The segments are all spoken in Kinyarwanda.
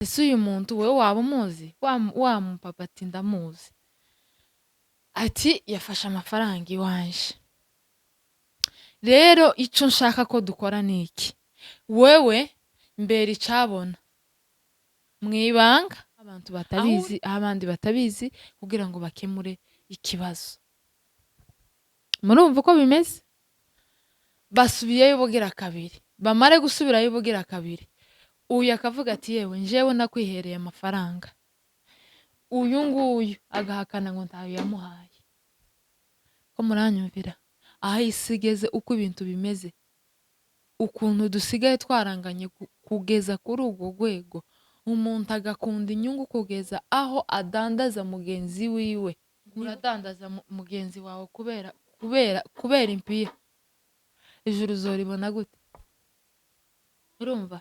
ese uyu muntu wowe waba umuzi wa mupapa ati ndamuzi ati yafashe amafaranga iwanje rero icyo nshaka ko dukora ni iki wewe mbere icabona mu ibanga abantu batabizi aho abandi batabizi kugira ngo bakemure ikibazo murumva uko bimeze basubiyeyo bugira kabiri bamare gusubirayo bugira kabiri uyu akavuga ati yewe njewe nakwihereye amafaranga uyu nguyu agahakana ngo ntayo yamuhaye ko muranyumvira aho isi igeze uko ibintu bimeze ukuntu dusigaye twaranganye kugeza kuri urwo rwego umuntu agakunda inyungu kugeza aho adandaza mugenzi wiwe uradandaza mugenzi wawe kubera impiya ijuru uzoribona gute urumva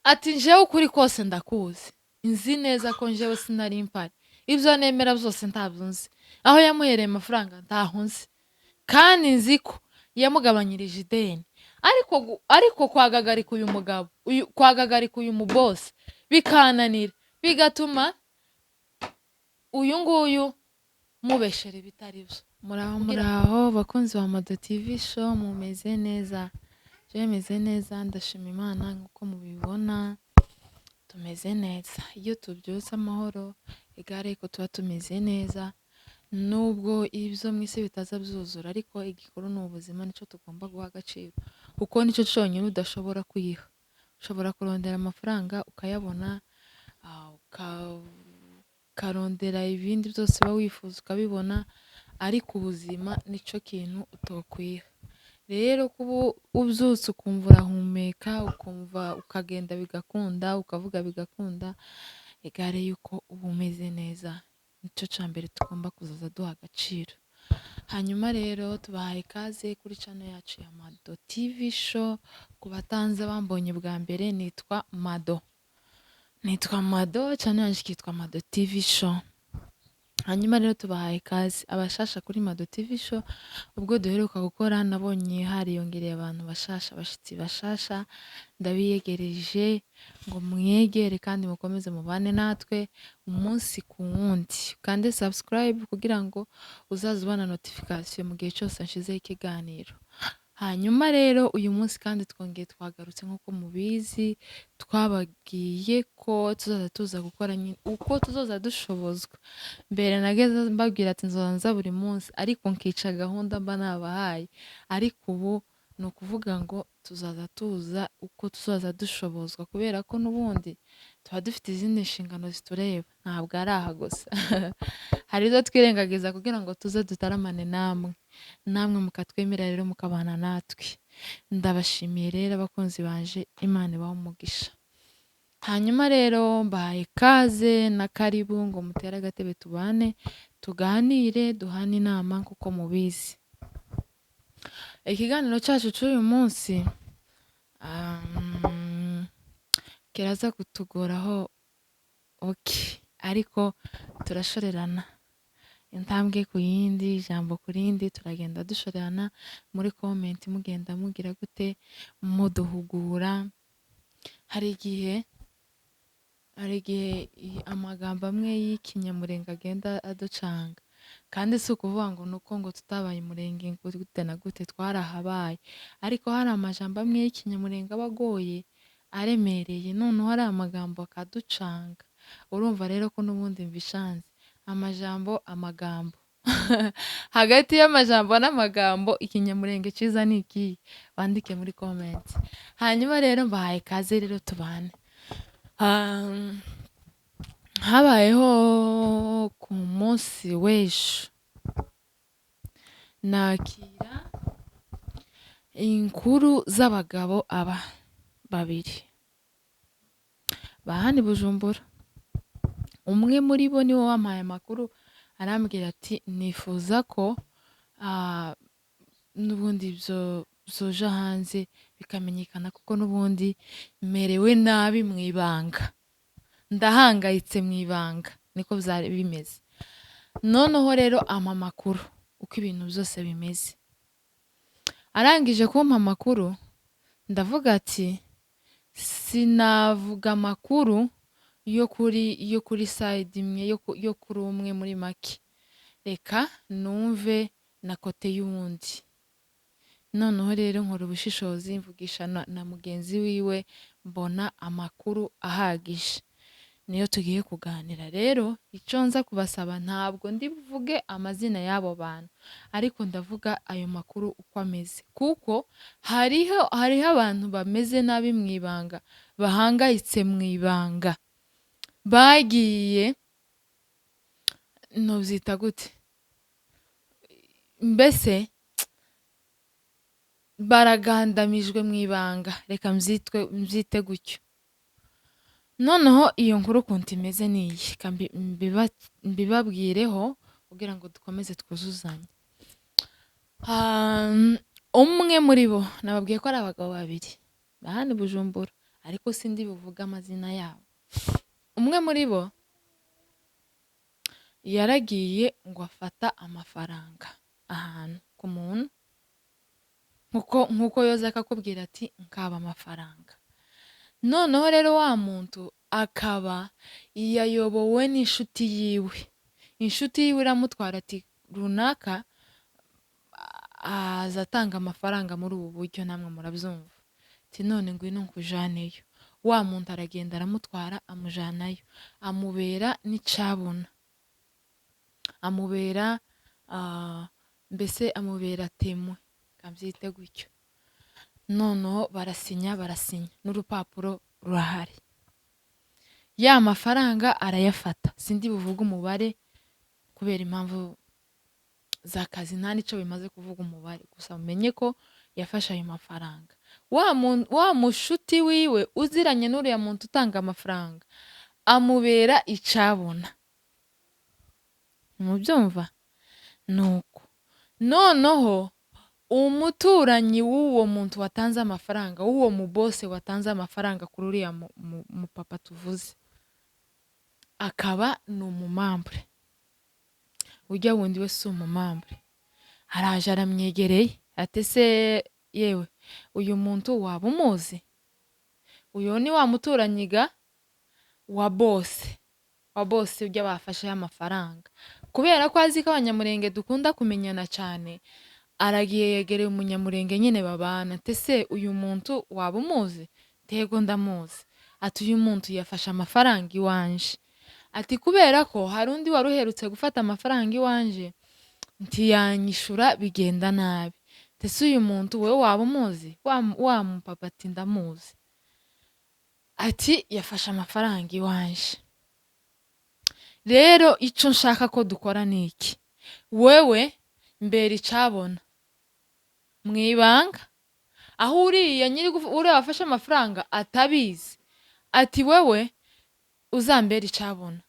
ati njewe ukuri kose ndakuzi nzi neza ko njewe sinari mpari ibyo nemera byose ntabyo nzi aho yamuhereye amafaranga ntaho nzi kandi nzi ko yamugabanyirije ideni ariko kwagagarika uyu mugabo kwagagarika uyu mubosi bikananira bigatuma uyu nguyu mubeshera ibitari byo muraho bakunzi ba Mado TV show mumeze neza je meze neza ndashima Imana nkuko mubibona tumeze neza iyo tubyutse amahoro igare ko tuba tumeze neza nubwo ibyo mwese bitaza byuzura ariko igikuru ni ubuzima nicyo tugomba guha agaciro kuko nicyo cyonyine udashobora kuyiha ushobora kurondera amafaranga ukayabona ukarondera ibindi byose uba wifuza ukabibona ariko ubuzima nicyo kintu utokwiha rero kuba ubyutse ukumva urahumeka ukumva ukagenda bigakunda ukavuga bigakunda igare yuko uba umeze neza nicyo cya mbere tugomba kuzaza duha agaciro hanyuma rero tubahaye ikaze kuri channel yacu ya Mado TV show ku batanze bambonye bwa mbere nitwa Mado channel yacu kitwa Mado TV show hanyuma rero tubahaye ikaze abashasha kuri Mado TV show ubwo duheruka gukora nabonye hariyongereye abantu bashasha abashitsi bashasha ndabiyegereje ngo mwegere kandi mukomeze mubane natwe umunsi ku wundi kandi subscribe kugira ngo uzaze ubona notification mu gihe cyose nshizeho ikiganiro hanyuma rero uyu munsi kandi twongeye twagarutse nk'uko mubizi twababwiye ko tuza gukora uko tuzoza dushobozwa mbere nageze mbabwira ati nzonza buri munsi ariko nkica gahunda mba nabahaye ariko ubu ni ukuvuga ngo tuza uko tuzaza dushobozwa kubera ko n'ubundi tuba dufite izindi nshingano zitureba ntabwo ari aha gusa hari izo twirengagiza kugira ngo tuze dutaramane namwe mukatwemera rero mukabana natwe ndabashimiye rero abakunzi banje Imana ibahe umugisha hanyuma rero mbahaye ikaze na karibu ngo mutere agatebe tubane tuganire duhane inama kuko mubizi ikiganiro cyacu cy'uyu munsi kiraza kutugoraho ariko turashorerana intambwe ku yindi ijambo ku rindi turagenda dushorerana muri comment mugenda mugira gute muduhugura hari igihe amagambo amwe y'ikinyamurenga agenda aducanga kandi si ukuvuga ngo nuko ngo tutabaye umurenge gute na gute twarahabaye ariko hari amajambo amwe y'ikinyamurenga aba agoye aremereye noneho hari amagambo akaducanga urumva rero ko n'ubundi mbishanze amagambo hagati y'amajambo n'amagambo ikinyamurenge cyiza ni iki wandike muri comment hanyuma rero mbahaye ikaze rero tubane habayeho ku munsi w'ejo nakira inkuru z'abagabo babiri bahani Bujumbura umwe muri bo niwe wampaye amakuru arambwira ati nifuza ko n'ubundi byoja hanze bikamenyekana kuko n'ubundi merewe nabi mu ibanga ndahangayitse mu ibanga niko byari bimeze noneho rero amakuru uko ibintu byose bimeze arangije kumpa amakuru ndavuga ati sinavuga amakuru yo kuri side imwe yo kuri umwe muri make, reka numve na kote y'uwundi. Noneho rero nkora ubushishozi mvugisha na mugenzi wiwe, mbona amakuru ahagije, niyo tugiye kuganira. Rero icyo nza kubasaba, ntabwo ndi buvuge amazina y'abo bantu, ariko ndavuga ayo makuru uko ameze, kuko hariho abantu bameze nabi mu ibanga, bahangayitse mu ibanga, bagiye nobyita gute, mbese baragandamijwe mu ibanga, reka mbyite gutyo. Noneho iyo nkuru ukuntu imeze niyi, mbibabwireho kugira ngo dukomeze twuzuzanye. Umwe muri bo nababwiye ko ari abagabo babiri bahana i Bujumbura, ariko sindi buvuge amazina yabo. Umwe muri bo yaragiye ngo afata amafaranga ahantu ku muntu, nkuko yoza akakubwira ati nkaba amafaranga. Noneho rero wa muntu akaba yayobowe n'inshuti yiwe. Inshuti yiwe iramutwara ati runaka azatanga amafaranga muri ubu buryo, namwe murabyumva. Ati none ngwino nkujaneyo. Wa muntu aragenda aramutwara amujanayo, amubera n'icabona, amubera mbese amubera temwe, kabyite gutyo. Noneho barasinya n'urupapuro rurahari. Ya mafaranga arayafata, sindi buvuga umubare kubera impamvu z'akazi, nta nico bimaze kuvuga umubare, gusa umenye ko yafashe ayo mafaranga. Wa mushuti wiwe uziranye n'uriya muntu utanga amafaranga amubera icabona, mubyumva? Nuko noneho umuturanyi w'uwo muntu watanze amafaranga, w'uwo mubose watanze amafaranga kuri uriya mupapa tuvuze, akaba ni umumambure. Ujya wundi we si umumambure, araje aramwegereye ati se yewe uyu muntu waba umuzi? Uyu ni wa muturanyiga wa bose ujya bafashe amafaranga. Kubera ko azi ko abanyamurenge dukunda kumenyana cyane, aragiye yegereye umunyamurenge nyine babana. Ati se uyu muntu waba umuzi? Tego ndamuzi. Ati uyu muntu yafashe amafaranga iwanje. Ati kubera ko hari undi wari uherutse gufata amafaranga iwanje, ntiyanyishura bigenda nabi. Ati se uyu muntu wewe waba umuzi? Wa mupapa ati ndamuzi. Ati yafashe amafaranga iwanje. Rero icyo nshaka ko dukora ni iki: wewe mbere icabona mu ibanga, aho uriya wafashe amafaranga atabizi, ati wewe uzambere icabona,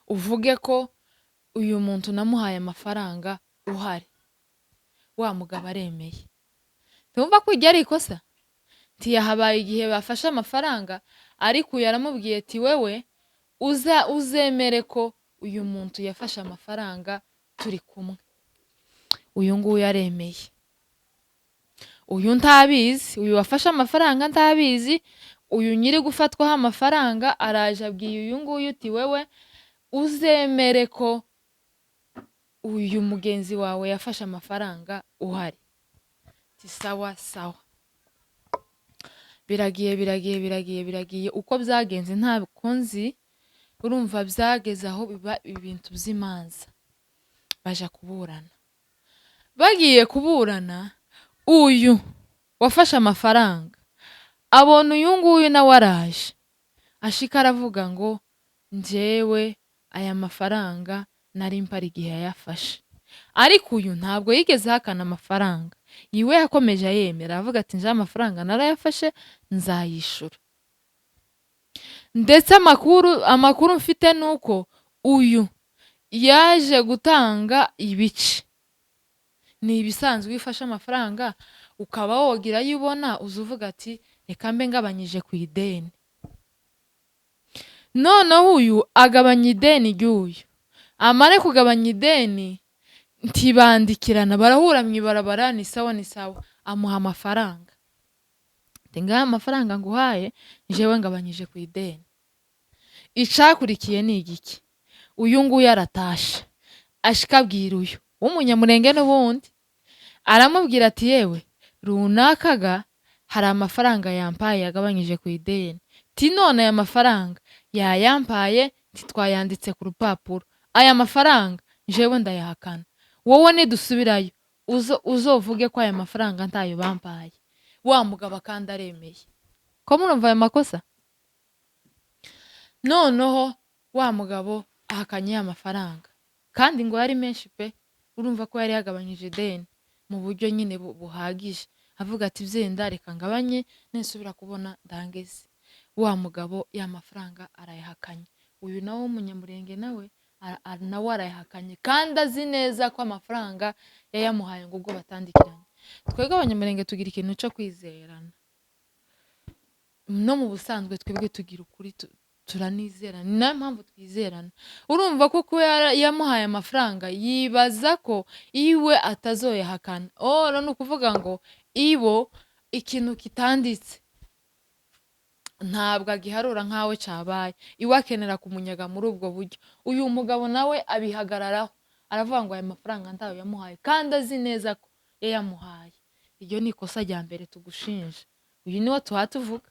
uvuge ko uyu muntu namuhaye amafaranga uhari. Wa mugabo aremeye. Tumva ko iryo ari ikosa? Ntiyahabaye igihe bafashe amafaranga, ariko yaramubwiye ati wewe uzemere ko uyu muntu yafashe amafaranga turi kumwe. Uyu nguyu yaremeye. Uyu ntabizi, uyu wafashe amafaranga ntabizi, uyu nyiri gufatwaho amafaranga araje abwiye uyu nguyu uti wewe uzemere ko uyu mugenzi wawe yafashe amafaranga uhari. Ati sawa sawa. Biragiye uko byagenze ntabwo nzi. Urumva byageze aho biba ibintu by'imanza, baja kuburana. Bagiye kuburana, uyu wafashe amafaranga abona uyu nguyu nawe araje, ashika aravuga ngo njyewe aya mafaranga nari mpari igihe yayafashe. Ariko uyu ntabwo yigeze ahakana amafaranga, yiwe yakomeje ayemera, avuga ati nje amafaranga narayafashe nzayishura. Ndetse amakuru mfite nuko uyu yaje gutanga ibice. Ni ibisanzwe wifashe amafaranga ukaba wogira ayo ubona, uzuvuga ati reka mbe ngabanyije ku ideni. Noneho uyu agabanya ideni ry'uyu, amare kugabanya ideni ntibandikirana, barahura mu ibarabara, ni sawa amuha amafaranga. ati ngaha amafaranga nguhaye jewe ngabanyije ku ideni. Icakurikiye ni igiki? Uyu nguyu aratashe ashika abwira uyu w'umunyamurenge n'ubundi, aramubwira ati yewe runakaga hari amafaranga yampaye yagabanyije ku ideni, ti none aya mafaranga yayampaye ntitwayanditse ku rupapuro, aya mafaranga jewe ndayahakana, wowe nidusubirayo uzovuge ko aya mafaranga ntayo bampaye. Wa mugabo kandi aremeye. Ko murumva ayo makosa? Noneho wa mugabo ahakanye ya mafaranga kandi ngo yari menshi pe, urumva ko yari yagabanyije ideni mu buryo nyine buhagije, avuga ati vyenda reka ngabanye ninsubira kubona ndangeze. Wa mugabo ya mafaranga arayahakanye. Uyu nawe w'umunyamurenge nawe nawe arayahakanye kandi azi neza ko amafaranga yayamuhaye ngo ubwo batandikiranye. Twebwe abanyamurenge tugira ikintu cyo kwizerana, no mu busanzwe twebwe tugira ukuri, turanizerana, ni nayo mpamvu twizerana. Urumva ko kuba yamuhaye amafaranga yibaza ko iwe atazoyahakana. Ni ukuvuga ngo ibo ikintu kitanditse ntabwo agiharura nkawe cabaye, iwe akenera kumunyaga muri ubwo buryo. Uyu mugabo nawe abihagararaho, aravuga ngo aya mafaranga ntayo yamuhaye kandi azi neza ko yayamuhaye. Iryo ni ikosa rya mbere tugushinja. Uyu niwe tuvuga.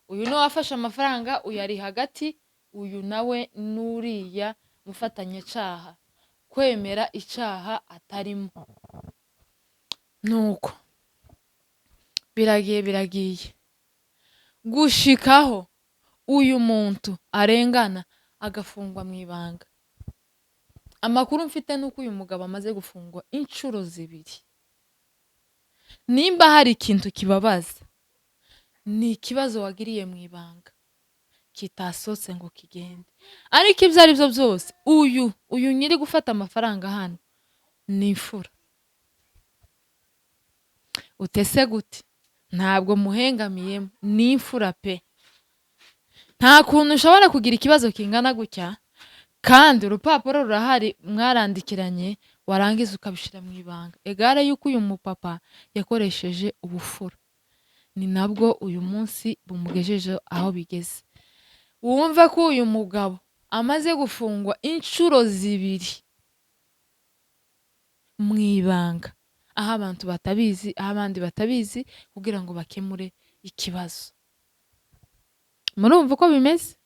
Uyu niwe wafashe amafaranga uyari hagati, uyu nawe nuriya mufatanyacaha, kwemera icaha atarimo. Nuko biragiye gushikaho uyu muntu arengana agafungwa mu ibanga. Amakuru mfite nuko uyu mugabo amaze gufungwa inshuro 2. Nimba hari ikintu kibabaza, ni ikibazo wagiriye mu ibanga kitasotse ngo kigende. Ariko ibyo ari byo byose, uyu nyiri gufata amafaranga hano ni imfura. Utese gute? Ntabwo muhengamiyemo, ni imfura pe. Nta kuntu ushobora kugira ikibazo kingana gutya kandi urupapuro rurahari mwarandikiranye, warangiza ukabishira mu ibanga. Egare yuko uyu mupapa yakoresheje ubufura. Ni nabwo uyu munsi bumugejeje aho bigeze. Wumva ko uyu mugabo amaze gufungwa inshuro 2 mu ibanga, aho abantu batabizi, aho abandi batabizi, kugira ngo bakemure ikibazo. Murumva uko bimeze?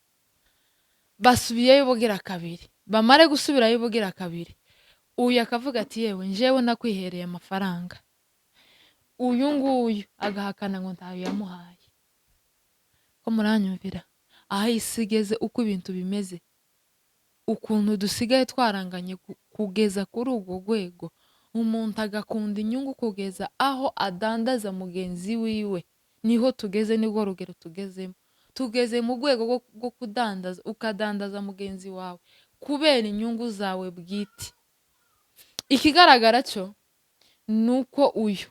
Basubiyeyo bugira kabiri, bamare gusubirayo bugira kabiri, uyu akavuga ati yewe njewe nakwihereye amafaranga, uyu nguyu agahakana ngo ntayo yamuhaye. Ko muranyumvira? Aho isi igeze, uko ibintu bimeze, ukuntu dusigaye twaranganye kugeza kuri urwo rwego, umuntu agakunda inyungu kugeza aho adandaza mugenzi wiwe. Niho tugeze, nibwo rugero tugezemo. Tugeze mu rwego rwo kudandaza, ukadandaza mugenzi wawe kubera inyungu zawe bwite. Ikigaragara cyo nuko uyu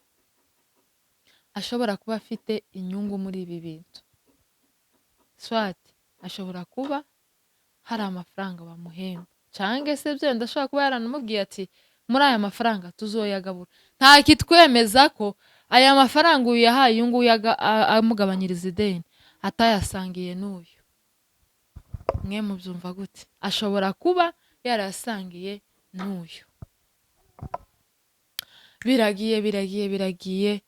ashobora kuba afite inyungu muri ibi bintu. Swati ashobora kuba hari amafaranga bamuhemba, cyangwa se byenda ashobora kuba yaranamubwiye ati muri aya mafaranga tuzoyagabura. Nta kitwemeza ko aya mafaranga uyu yahaye uyu nguyu amugabanyiriza ideni atayasangiye n'uyu. Mwe mubyumva gute? Ashobora kuba yarasangiye n'uyu. Biragiye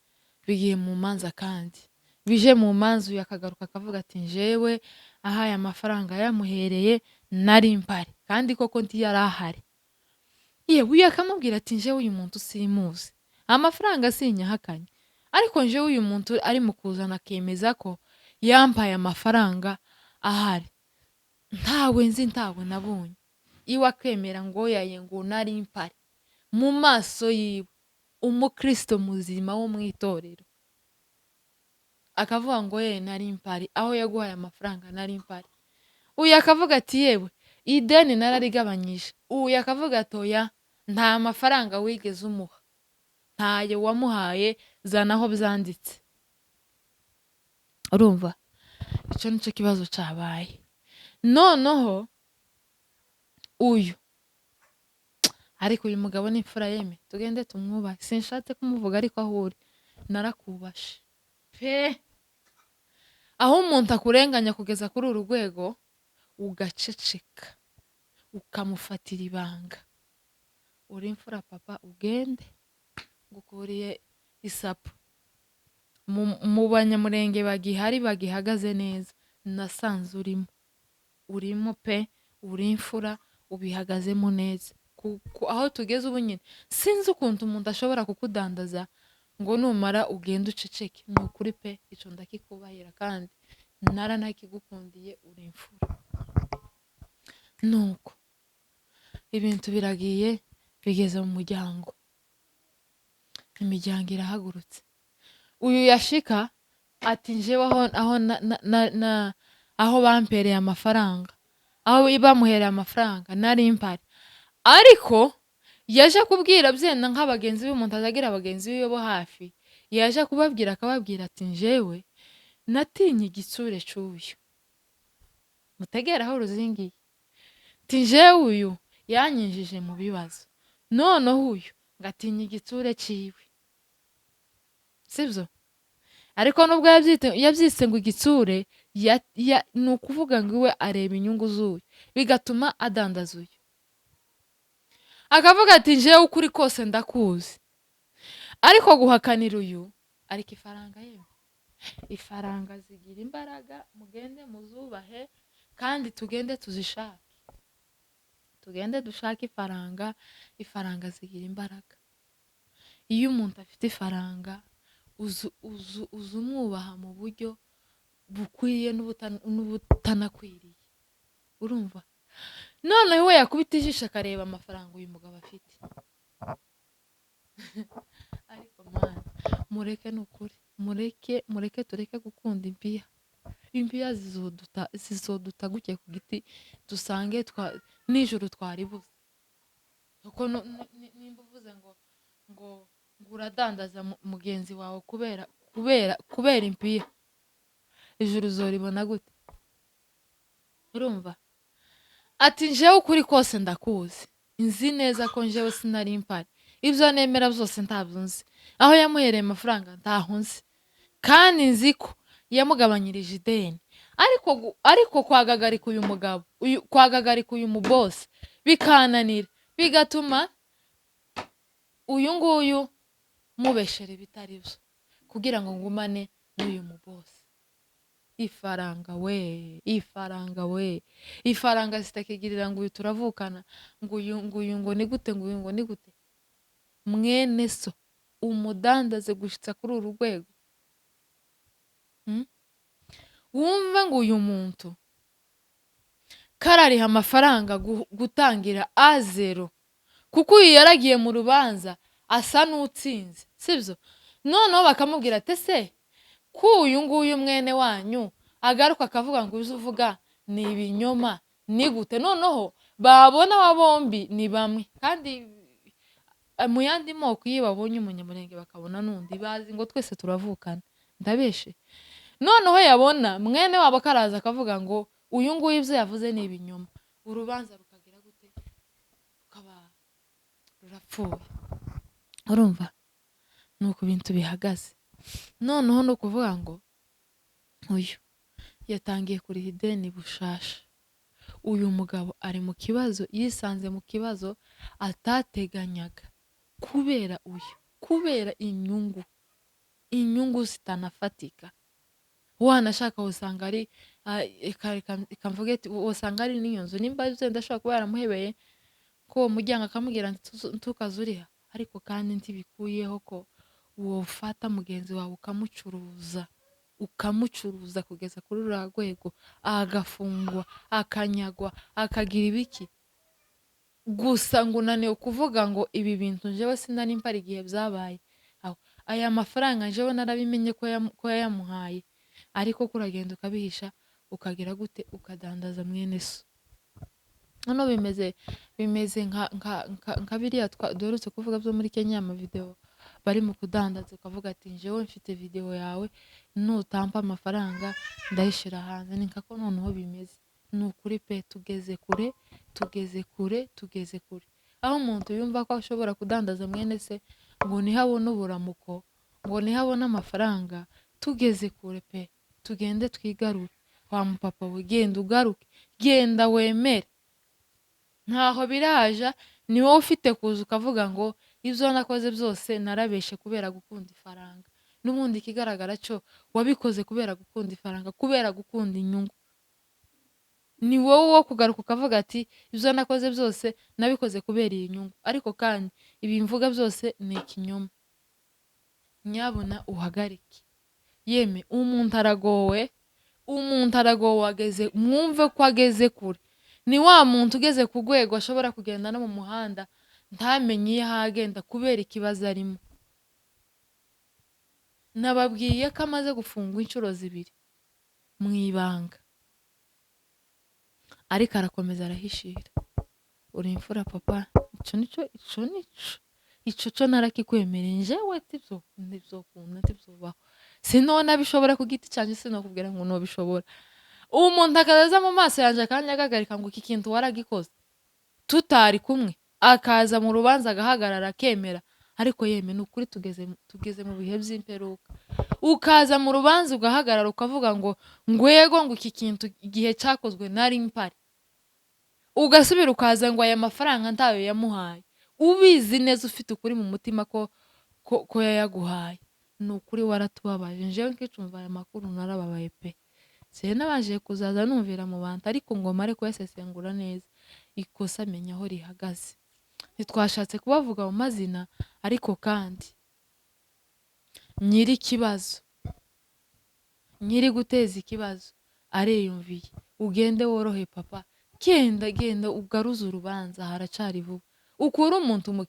bigiye mu manza kandi. Bije mu manza uyu akagaruka akavuga ati njewe ahaye amafaranga yamuhereye nari mpari kandi koko yari ahari. Yewe uyu akamubwira ati njewe uyu muntu simuzi, amafaranga sinyahakanye, ariko njewe uyu muntu ari mu kuzana akemeza ko yampaye amafaranga ahari, ntawe nzi ntawe nabonye. Iwe akemera ngo yaye ngo nari mpari mu maso yiwe, umukristo muzima wo mu itorero akavuga ngo ye nari mpari aho yaguhaye amafaranga nari mpari. Uyu akavuga ati yewe ideni nararigabanyije. Uyu akavuga ati oya nta mafaranga wigeze umuha, ntayo wamuhaye, zana aho byanditse. Urumva? Icyo nicyo kibazo cyabaye. Noneho uyu ariko uyu mugabo ni imfura yeme, tugende tumwubahe. Sinshatse kumuvuga ariko aho uri narakubashe pe. aho umuntu akurenganya kugeza kuri uru rwego ugaceceka ukamufatira ibanga, uri imfura papa ugende ngukuriye isapo. Mu banyamurenge bagihari bagihagaze neza nasanze urimo pe, uri imfura ubihagazemo neza. Aho tugeze ubu nyine sinzi ukuntu umuntu ashobora kukudandaza ngo numara ugende uceceke. Ni ukuri pe, ico ndakikubahira kandi naranakigukundiye, uri imfura. Nuko ibintu biragiye bigeze mu muryango, imiryango irahagurutse. Uyu yashika ati njewe aho bampereye amafaranga, aho bamuhereye amafaranga nari mpari, ariko yaje kubwira byenda nk'abagenzi b'umuntu azagira abagenzi biwe bo hafi, yaje kubabwira akababwira ati njewe natinye igitsure c'uyu, mutegera aho ruzingiye, ati njewe uyu yanyinjije mu bibazo, noneho uyu ngatinya igitsure ciwe, sibyo? Ariko nubwo yabyise ngo igitsure, ni ukuvuga ngo iwe areba inyungu z'uyu, bigatuma adandaza uyu, akavuga ati njewe ukuri kose ndakuzi, ariko guhakanira uyu, ariko ifaranga yewe, ifaranga zigira imbaraga, mugende muzubahe kandi tugende tuzishake, tugende dushake ifaranga, ifaranga zigira imbaraga. Iyo umuntu afite ifaranga uzu umwubaha mu buryo bukwiye n'ubutanakwiriye, urumva? None we yakubita ijisho akareba amafaranga uyu mugabo afite. Ariko mana mureke, nukuri mureke tureke gukunda impiya. Impiya zizoduta guke ku giti dusange nijoro twaribuze. Kuko nimba uvuze ngo uradandaza mugenzi wawe kubera impiya, ijuru uzoribona gute? Urumva? Ati njewe ukuri kose ndakuzi, nzi neza ko njewe sinari mpari, ibyo nemera byose ntabyo nzi, aho yamuhereye amafaranga ntaho nzi, kandi nzi ko yamugabanyirije ideni, ariko kwagagarika uyu mugabo, kwagagarika uyu mubosi bikananira, bigatuma uyu nguyu mubeshera ibitari byo kugira ngo ngumane n'uyu mubosi. Ifaranga we, ifaranga zitakigirira ngo uyu turavukana, ngo uyu ngo ni gute, ngo uyu ngo ni gute. Mwene so umudandaze gushitsa kuri uru rwego, wumva ngo uyu muntu karariha amafaranga gutangira A0, kuko uyu yaragiye mu rubanza asa n'utsinze, sibyo? Noneho bakamubwira ati se ko uyu nguyu mwene wanyu agaruka akavuga ngo uzi uvuga ni ibinyoma, ni gute? Noneho babona aba bombi ni bamwe, kandi mu yandi moko iyo babonye umunyamurenge bakabona n'undi, bazi ngo twese turavukana, ndabeshe. Noneho yabona mwene wabo karaza akavuga ngo uyu nguyu ibyo yavuze ni ibinyoma, urubanza rukagira gute? Rukaba rurapfuye. Urumva? Nuko ibintu bihagaze. Noneho no kuvuga ngo uyu yatangiye kuriha ideni bushasha, uyu mugabo ari mu kibazo, yisanze mu kibazo atateganyaga, kubera inyungu zitanafatika. Wanashaka usanga ari ikamvuga ati usanga ari n'iyo nzu, nimba ndashobora kuba yaramuhebeye ko uwo muryango akamubwira ntukazuriha, ariko kandi ntibikuyeho ko wofata mugenzi wawe ukamucuruza kugeza kuri uriya rwego, agafungwa, akanyagwa, akagira ibiki. Gusa ngo unaniwe kuvuga ngo ibi bintu njewe sinari mpari igihe byabaye, aya mafaranga njewe narabimenye ko yayamuhaye, ariko kuragenda ukabihisha, ukagira gute? Ukadandaza mwene so. Hano bimeze nka biriya duherutse kuvuga byo muri Kenya, amavideo bari mu kudandaza, ukavuga ati njewe mfite video yawe, nutampa amafaranga ndayishira hanze. Ni nkako noneho bimeze. Ni ukuri pe, tugeze kure. Aho umuntu yumva ko ashobora kudandaza mwene se ngo niho abona uburamuko, ngo niho abona amafaranga, tugeze kure pe. tugende twigarure. Wa mupapa we genda ugaruke, genda wemere. Ntaho biraja, ni wowe ufite kuza ukavuga ngo ibyo nakoze byose narabeshe kubera gukunda ifaranga. N'ubundi ikigaragara cyo wabikoze kubera gukunda ifaranga, kubera gukunda inyungu. Ni wowe wo kugaruka ukavuga ati ibyo nakoze byose nabikoze kubera iyi nyungu, ariko kandi ibi mvuga byose ni ikinyoma. Nyabuna uhagarike. Yeme umuntu aragowe, ageze, mwumve ko ageze kure. Ni wa muntu ugeze ku rwego ashobora kugenda no mu muhanda ntamenye iyo agenda kubera ikibazo arimo. Nababwiye ko amaze gufungwa inshuro 2 mu ibanga, ariko arakomeza arahishira. Uri imfura papa, ico cyo narakikwemereye njyewe ntibyokunda ntibyobaho. Sinona bishobora ku giti cyanjye, sinokubwira ngo nobishobora. Umuntu akaza mu maso yanjye kandi agagarika ngo iki kintu waragikoze tutari kumwe, akaza mu rubanza agahagarara akemera, ariko yeme nukuri tugeze mu bihe by'imperuka. Ukaza mu rubanza ugahagarara ukavuga ngo ngwego ngo iki kintu igihe cyakozwe nari mpari, ugasubira ukaza ngo aya mafaranga ntayo yamuhaye, ubizi neza ufite ukuri mu mutima ko yayaguhaye. Nukuri waratubabaje. Njewe nkicumva aya makuru narababaye pe. Nabaje kuzaza numvira mu bantu, ariko ngo mare kuyasesengura neza, ikosa menya aho rihagaze. Ntitwashatse kubavuga mu mazina, ariko kandi nyiri ikibazo, nyiri guteza ikibazo areyumviye. Ugende worohe papa, genda ugaruze urubanza, haracari vuba. Ukura umuntu mu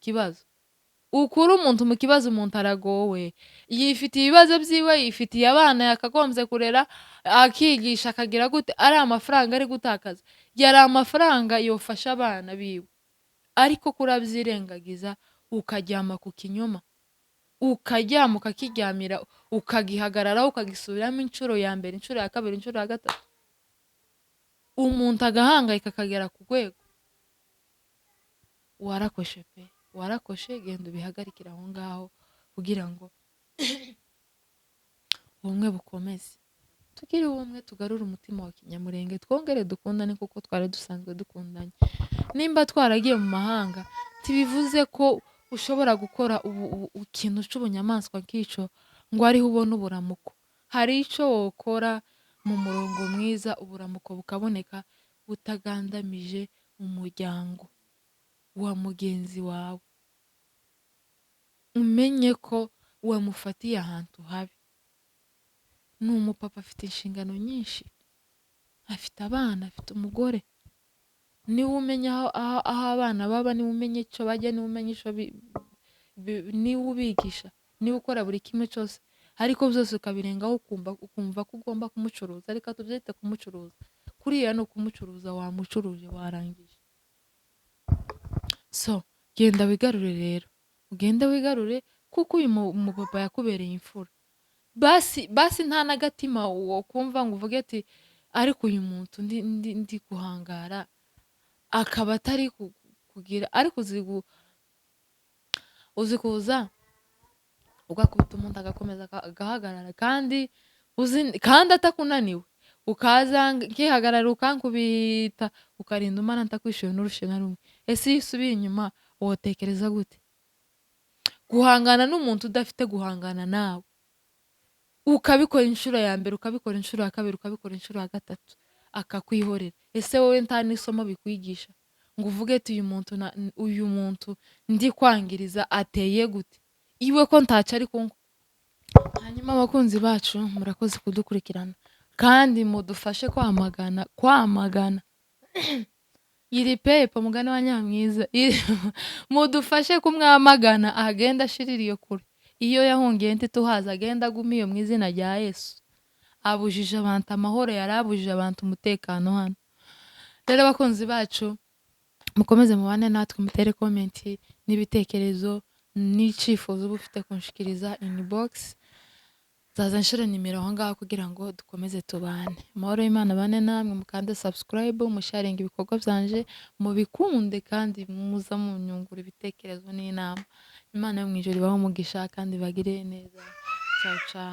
kibazo, umuntu aragowe, yifitiye ibibazo byiwe, yifitiye abana yakagombye kurera, akigisha akagira gute, ari amafaranga ari gutakaza. Yari amafaranga yofasha abana biwe, ariko kurabyirengagiza ukaryama ku kinyoma, ukaryama ukakiryamira, ukagihagararaho, ukagisubiramo inshuro ya mbere, inshuro ya kabiri, inshuro ya gatatu. Umuntu agahangayika akagera ku rwego. Warakoshe pe, warakoshe. Genda ubihagarikira aho ngaho kugira ngo ubumwe bukomeze. Tugire ubumwe, tugarure umutima wa kinyamurenge, twongere dukundane kuko twari dusanzwe dukundanye. Nimba twaragiye mu mahanga, tibivuze ko ushobora gukora ikintu cy'ubunyamaswa nk'ico ngo ariho ubona uburamuko. Hari ico wokora mu murongo mwiza, uburamuko bukaboneka butagandamije umuryango wa mugenzi wawe. Umenye ko wamufatiye ahantu habi. Ni umupapa afite inshingano nyinshi, afite abana, afite umugore. Niwe umenya aho abana baba, niwe umenya icyo bajya, niwe umenya icyo niwe ubigisha, niwe ukora buri kimwe cyose, ariko byose ukabirengaho ukumva ko ugomba kumucuruza. Ariko tubyite kumucuruza, kuriya ni ukumucuruza, wamucuruje warangije. So genda wigarure rero, ugende wigarure, kuko uyu mupapa yakubereye imfura. Basi nta n'agatima wo kumva ngo uvuge ati ariko uyu muntu ndi guhangara akaba atari kugira, ariko uzi kuza ugakubita umuntu agakomeza agahagarara, kandi atakunaniwe. Ukaza nkihagarara ukankubita ukarinda umara ntakwishyuye n'urushe na rumwe. Ese iyo usubiye inyuma wotekereza gute? Guhangana n'umuntu udafite guhangana nawe, ukabikora inshuro ya mbere, ukabikora inshuro ya kabiri, ukabikora inshuro ya gatatu, akakwihorera. Ese wowe nta n'isomo bikwigisha ngo uvuge ati uyu muntu ndi kwangiriza ateye gute, iwe ko ntaco ari kunko. Hanyuma abakunzi bacu, murakoze kudukurikirana kandi mudufashe kwamagana iri pepo mugani wa Nyamwiza, mudufashe kumwamagana agenda ashirira iyo kure. Iyo yahungiye ntituhaza, agenda agumiye mu izina rya Yesu. Abujije abantu amahoro, yarabujije abantu umutekano hano. Rero abakunzi bacu, mukomeze mubane natwe, mutere komenti n'ibitekerezo n'icifuzo uba ufite kunshikiriza inbox. Zaza nshira nimero aho ngaho kugira ngo dukomeze tubane. Amahoro y'Imana bane namwe, mukande subscribe, musharinga ibikorwa byanje, mubikunde kandi muza munyungura ibitekerezo n'inama. Imana yo mwijuru ibahe umugisha kandi bagire neza. Ciao ciao.